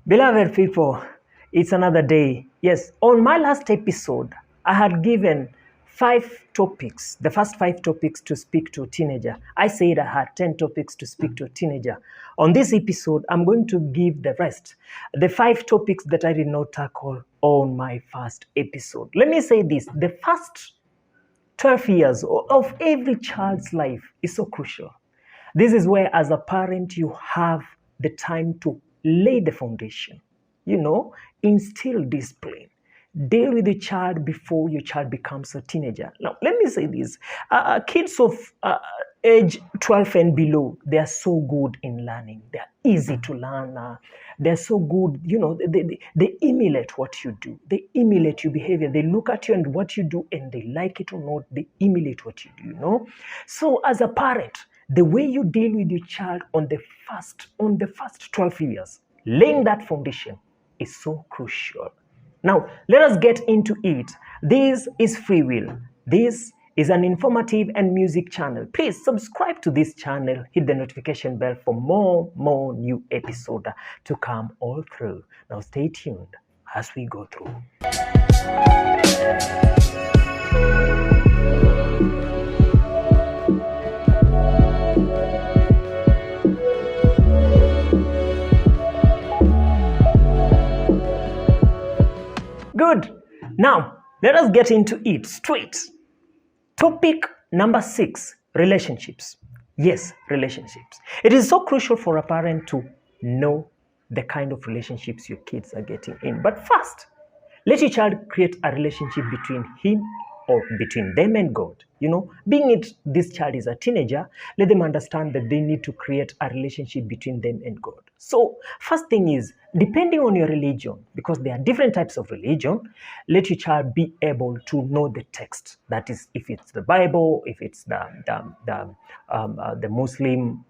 Beloved people, it's another day. Yes, on my last episode, I had given 5 topics, the first 5 topics to speak to a teenager. I said I had 10 topics to speak to a teenager. On this episode, I'm going to give the rest, the 5 topics that I did not tackle on my first episode. Let me say this, the first 12 years of every child's life is so crucial. This is where, as a parent, you have the time to lay the foundation, instill discipline, deal with the child before your child becomes a teenager. Now, let me say this kids of age 12 and below, they are so good in learning. They are easy to learn. They're so good, they emulate what you do. They emulate your behavior. They look at you and what you do, and they like it or not, they emulate what you do, So as a parent, the way you deal with your child on the first 12 years, laying that foundation is so crucial. Now, let us get into it. This is Free Will. This is an informative and music channel. Please subscribe to this channel, hit the notification bell for more new episodes to come all through. Now stay tuned as we go through. Good. Now, let us get into it straight. Topic number 6, relationships. Yes, relationships. It is so crucial for a parent to know the kind of relationships your kids are getting in. But first, let your child create a relationship between him or between them and God. Being it this child is a teenager, let them understand that they need to create a relationship between them and God. So, first thing is, depending on your religion, because there are different types of religion, let your child be able to know the text. That is, if it's the Bible, if it's the Muslim,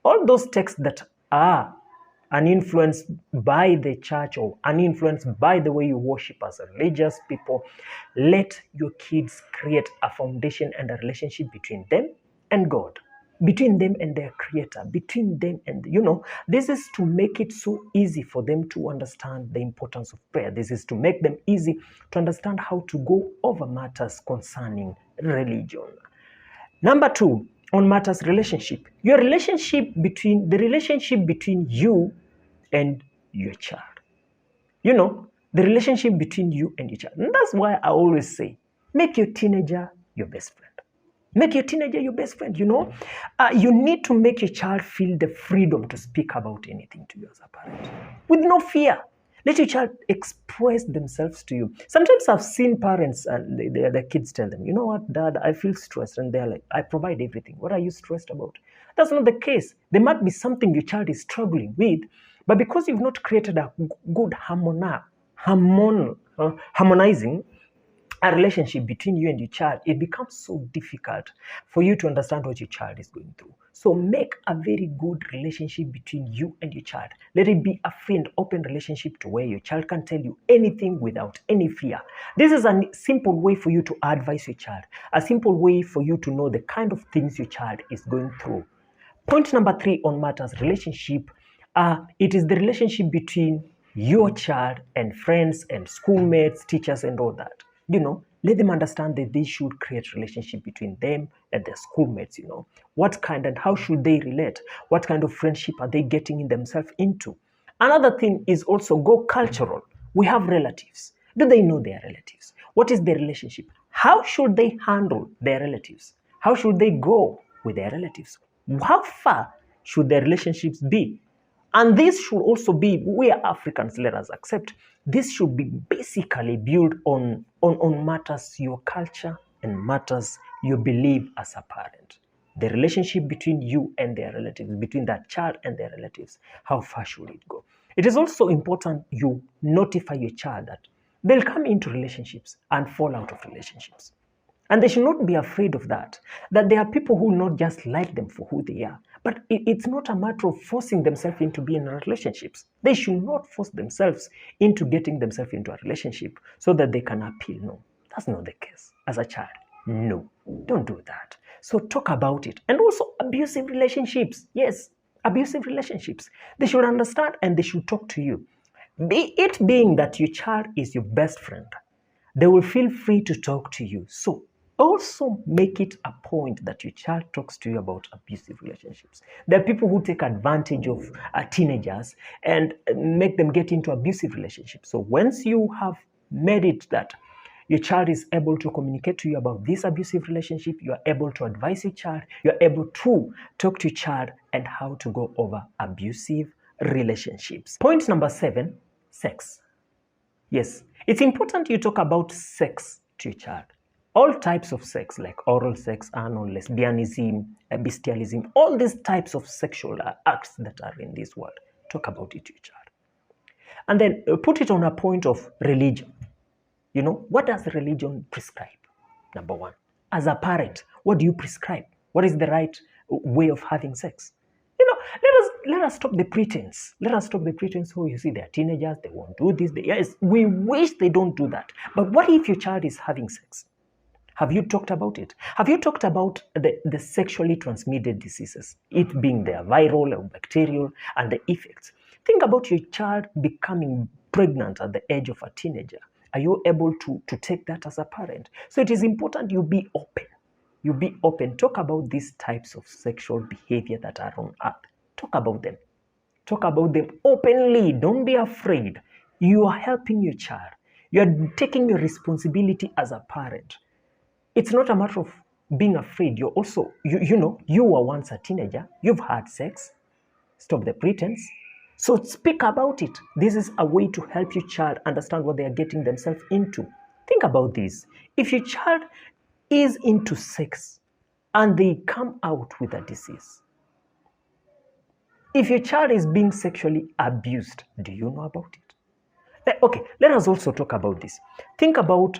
all those texts that are uninfluenced by the church or uninfluenced by the way you worship as a religious people, let your kids create a foundation and a relationship between them and God, between them and their creator, between them and, this is to make it so easy for them to understand the importance of prayer. This is to make them easy to understand how to go over matters concerning religion. Number 2, on matters relationship. The relationship between you and your child. The relationship between you and your child. And that's why I always say, make your teenager your best friend. Make your teenager your best friend, You need to make your child feel the freedom to speak about anything to you as a parent. With no fear. Let your child express themselves to you. Sometimes I've seen parents and their kids tell them, you know what, Dad, I feel stressed. And they're like, I provide everything. What are you stressed about? That's not the case. There might be something your child is struggling with, but because you've not created a good harmonizing a relationship between you and your child, it becomes so difficult for you to understand what your child is going through. So make a very good relationship between you and your child. Let it be a free and open relationship to where your child can tell you anything without any fear. This is a simple way for you to advise your child, a simple way for you to know the kind of things your child is going through. Point number 3 on matters relationship, it is the relationship between your child and friends and schoolmates, teachers and all that. Let them understand that they should create relationship between them and their schoolmates, What kind and how should they relate? What kind of friendship are they getting in themselves into? Another thing is also go cultural. We have relatives. Do they know their relatives? What is their relationship? How should they handle their relatives? How should they go with their relatives? How far should their relationships be? And this should also be, we are Africans, let us accept, this should be basically built on matters your culture and matters you believe as a parent. The relationship between you and their relatives, between that child and their relatives, how far should it go? It is also important you notify your child that they'll come into relationships and fall out of relationships. And they should not be afraid of that there are people who not just like them for who they are. But it's not a matter of forcing themselves into being in relationships. They should not force themselves into getting themselves into a relationship so that they can appeal. No, that's not the case. As a child, no, don't do that. So talk about it. And also abusive relationships. Yes, abusive relationships. They should understand and they should talk to you. Be it being that your child is your best friend, they will feel free to talk to you. So also make it a point that your child talks to you about abusive relationships. There are people who take advantage of teenagers and make them get into abusive relationships. So once you have made it that your child is able to communicate to you about this abusive relationship, you are able to advise your child, you are able to talk to your child and how to go over abusive relationships. Point number 7, sex. Yes, it's important you talk about sex to your child. All types of sex, like oral sex, anal, lesbianism, bestialism, all these types of sexual acts that are in this world, talk about it to your child. And then put it on a point of religion. You know, what does religion prescribe? Number one, as a parent, what do you prescribe? What is the right way of having sex? You know, let us stop the pretense. Let us stop the pretense. Oh, you see, they're teenagers, they won't do this. Yes, we wish they don't do that. But what if your child is having sex? Have you talked about it? Have you talked about the sexually transmitted diseases, it being their viral or bacterial, and the effects? Think about your child becoming pregnant at the age of a teenager. Are you able to take that as a parent? So it is important you be open. You be open. Talk about these types of sexual behavior that are on earth. Talk about them. Talk about them openly. Don't be afraid. You are helping your child. You are taking your responsibility as a parent. It's not a matter of being afraid. You're also, you were once a teenager. You've had sex. Stop the pretense. So speak about it. This is a way to help your child understand what they are getting themselves into. Think about this. If your child is into sex and they come out with a disease, if your child is being sexually abused, do you know about it? Okay, let us also talk about this. Think about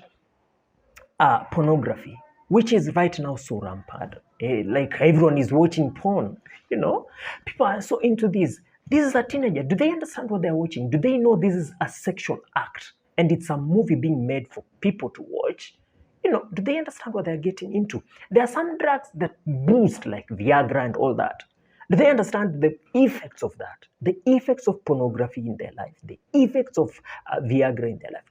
pornography, which is right now so rampant. Like everyone is watching porn, people are so into this. This is a teenager. Do they understand what they're watching? Do they know this is a sexual act and it's a movie being made for people to watch? Do they understand what they're getting into? There are some drugs that boost, like Viagra and all that. Do they understand the effects of that? The effects of pornography in their life, the effects of Viagra in their life.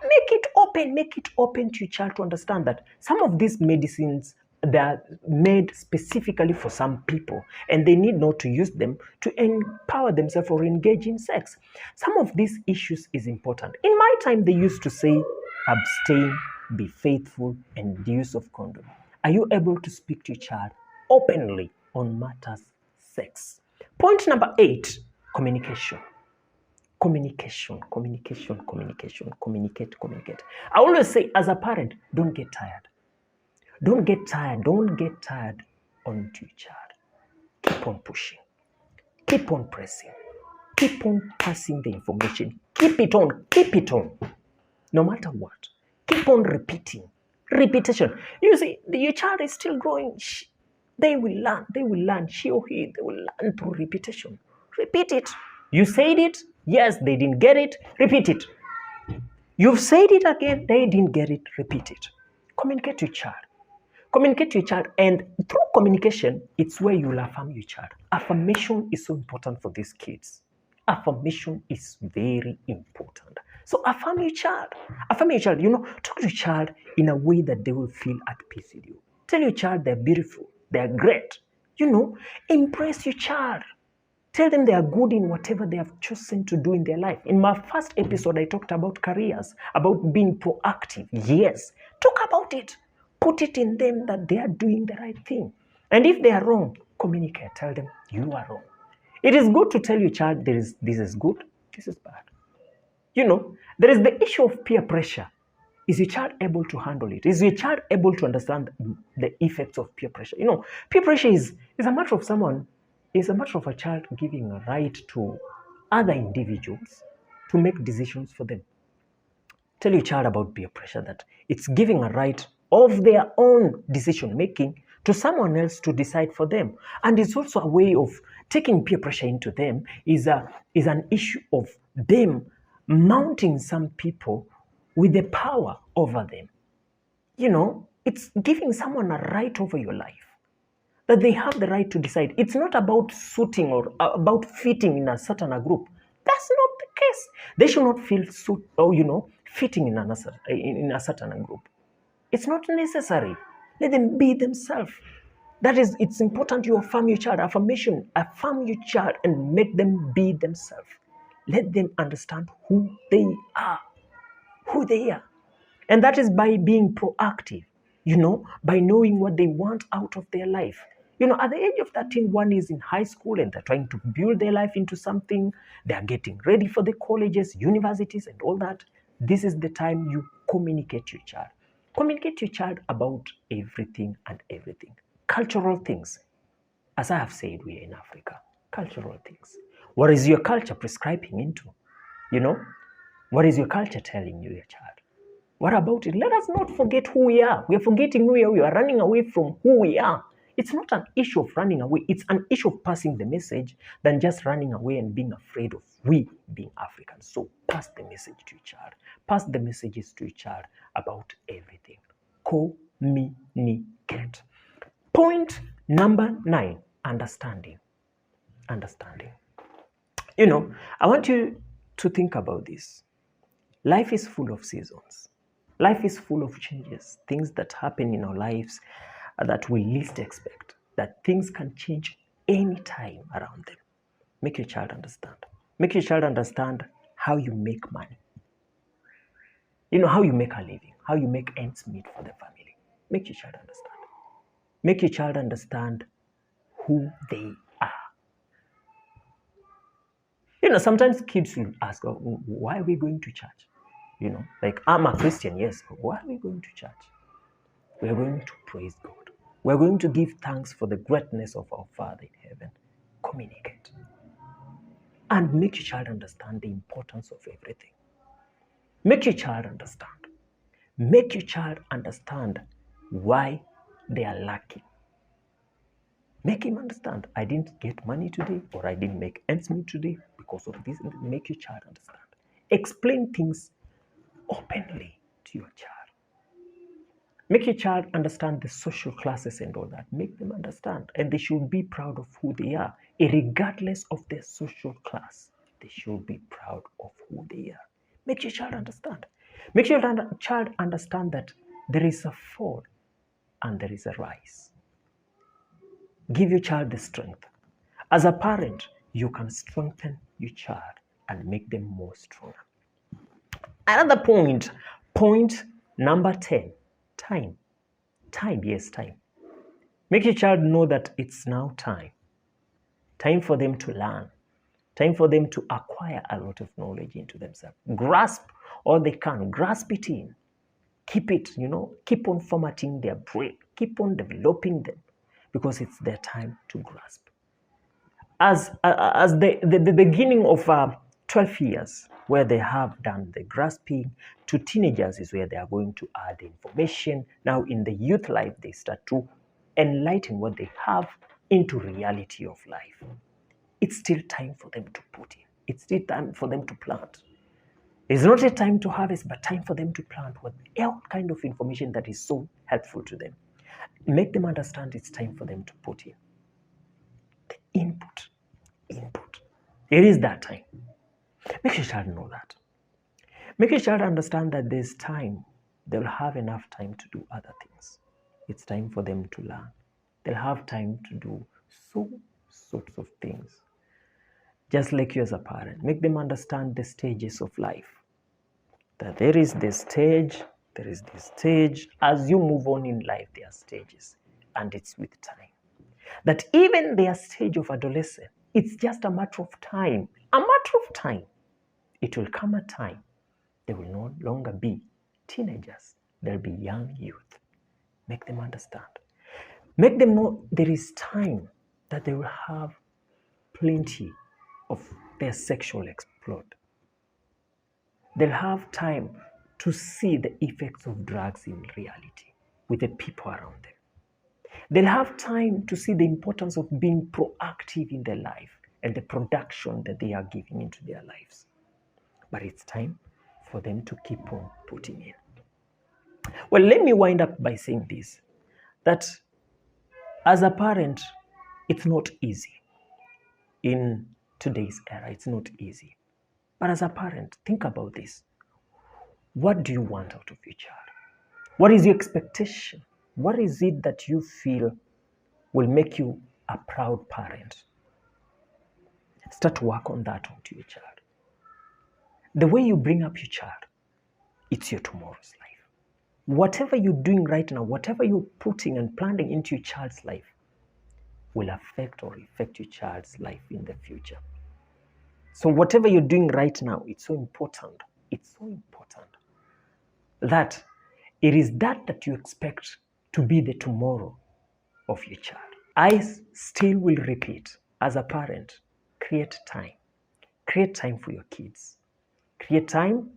Make it open to your child to understand that some of these medicines, they're made specifically for some people and they need not to use them to empower themselves or engage in sex. Some of these issues is important. In my time, they used to say, abstain, be faithful, and the use of condom. Are you able to speak to your child openly on matters sex? Point number 8, communication. Communication. Communicate. I always say, as a parent, don't get tired. Don't get tired onto your child. Keep on pushing. Keep on pressing. Keep on passing the information. Keep it on. No matter what. Keep on repeating. Repetition. You see, your child is still growing. They will learn. She or he, they will learn through repetition. Repeat it. You said it. Yes, they didn't get it. Repeat it. You've said it again. They didn't get it. Repeat it. Communicate to your child. And through communication, it's where you'll affirm your child. Affirmation is so important for these kids. Affirmation is very important. So affirm your child. Talk to your child in a way that they will feel at peace with you. Tell your child they're beautiful. They're great. Impress your child. Tell them they are good in whatever they have chosen to do in their life. In my first episode, I talked about careers, about being proactive. Yes, talk about it. Put it in them that they are doing the right thing. And if they are wrong, communicate. Tell them you are wrong. It is good to tell your child this is good, this is bad. There is the issue of peer pressure. Is your child able to handle it? Is your child able to understand the effects of peer pressure? Peer pressure is a matter of a child giving a right to other individuals to make decisions for them. Tell your child about peer pressure, that it's giving a right of their own decision making to someone else to decide for them. And it's also a way of taking peer pressure into them is an issue of them mounting some people with the power over them. It's giving someone a right over your life. that they have the right to decide. It's not about suiting or about fitting in a certain group. That's not the case. They should not feel fitting in a certain group. It's not necessary. Let them be themselves. That is, it's important you affirm your child. Affirmation, affirm your child and make them be themselves. Let them understand who they are. Who they are. And that is by being proactive, by knowing what they want out of their life. At the age of 13, one is in high school and they're trying to build their life into something. They're getting ready for the colleges, universities, and all that. This is the time you communicate to your child. Communicate to your child about everything and everything. Cultural things. As I have said, we are in Africa. Cultural things. What is your culture prescribing into? What is your culture telling you, your child? What about it? Let us not forget who we are. We are forgetting who we are. We are running away from who we are. It's not an issue of running away. It's an issue of passing the message than just running away and being afraid of we being Africans. So pass the message to your child. Pass the messages to your child about everything. Communicate. Point number 9, understanding. Understanding. I want you to think about this. Life is full of seasons. Life is full of changes, things that happen in our lives that we least expect, that things can change anytime around them. Make your child understand. Make your child understand how you make money. How you make a living, how you make ends meet for the family. Make your child understand. Make your child understand who they are. Sometimes kids will ask, why are we going to church? Like, I'm a Christian, yes, but why are we going to church? We are going to praise God. We are going to give thanks for the greatness of our Father in heaven. Communicate. And make your child understand the importance of everything. Make your child understand. Make your child understand why they are lacking. Make him understand, I didn't get money today, or I didn't make ends meet today because of this. Make your child understand. Explain things openly to your child. Make your child understand the social classes and all that. Make them understand. And they should be proud of who they are. Regardless of their social class, they should be proud of who they are. Make your child understand. Make your child understand that there is a fall and there is a rise. Give your child the strength. As a parent, you can strengthen your child and make them more stronger. Another point number 10, time. Time, yes, time. Make your child know that it's now time. Time for them to learn. Time for them to acquire a lot of knowledge into themselves. Grasp all they can. Grasp it in. Keep it, keep on formatting their brain. Keep on developing them because it's their time to grasp. As the beginning of 12 years, where they have done the grasping, to teenagers is where they are going to add information. Now in the youth life, they start to enlighten what they have into reality of life. It's still time for them to put in. It's still time for them to plant. It's not a time to harvest, but time for them to plant whatever kind of information that is so helpful to them. Make them understand it's time for them to put in the input. It is that time. Make your child know that. Make your child understand that there's time. They'll have enough time to do other things. It's time for them to learn. They'll have time to do so sorts of things. Just like you as a parent, make them understand the stages of life. That there is this stage, there is this stage. As you move on in life, there are stages, and it's with time. That even their stage of adolescence, it's just a matter of time. A matter of time. It will come a time they will no longer be teenagers. They'll be young youth. Make them understand. Make them know there is time that they will have plenty of their sexual exploit. They'll have time to see the effects of drugs in reality with the people around them. They'll have time to see the importance of being proactive in their life and the production that they are giving into their lives. But it's time for them to keep on putting in. Well, let me wind up by saying this, that As a parent, it's not easy. In today's era, it's not easy. But as a parent, think about this. What do you want out of your child? What is your expectation? What is it that you feel will make you a proud parent? Start to work on that onto your child. The way you bring up your child, it's your tomorrow's life. Whatever you're doing right now, whatever you're putting and planting into your child's life will affect or affect your child's life in the future. So whatever you're doing right now, it's so important. It's so important that it is that you expect to be the tomorrow of your child. I still will repeat, as a parent, create time. Create time for your kids. Create time.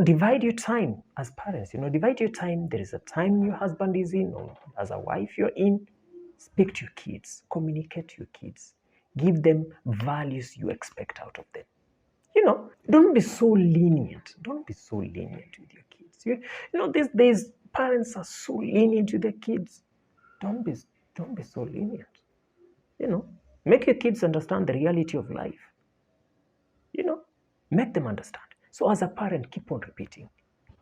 Divide your time as parents. Divide your time. There is a time your husband is in, or as a wife you're in. Speak to your kids. Communicate to your kids. Give them values you expect out of them. Don't be so lenient. Don't be so lenient with your kids. These days parents are so lenient with their kids. Don't be so lenient. Make your kids understand the reality of life. Make them understand. So as a parent, keep on repeating.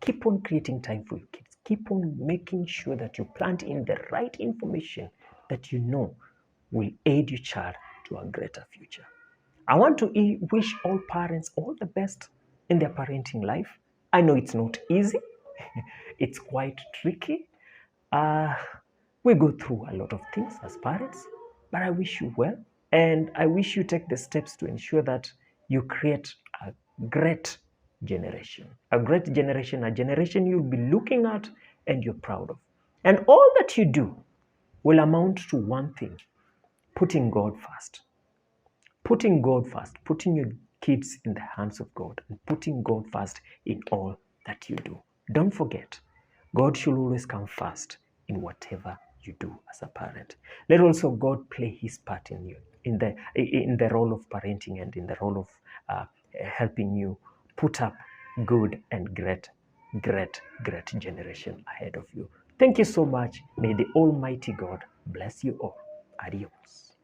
Keep on creating time for your kids. Keep on making sure that you plant in the right information that will aid your child to a greater future. I want to wish all parents all the best in their parenting life. I know it's not easy. It's quite tricky. We go through a lot of things as parents, but I wish you well. And I wish you take the steps to ensure that you create a great generation. A great generation, a generation you'll be looking at and you're proud of. And all that you do will amount to one thing: putting God first. Putting God first, putting your kids in the hands of God, and putting God first in all that you do. Don't forget, God should always come first in whatever you do as a parent. Let also God play his part in you, in the role of parenting and in the role of helping you put up good and great generation ahead of you. Thank you so much. May the Almighty God bless you all. Adios.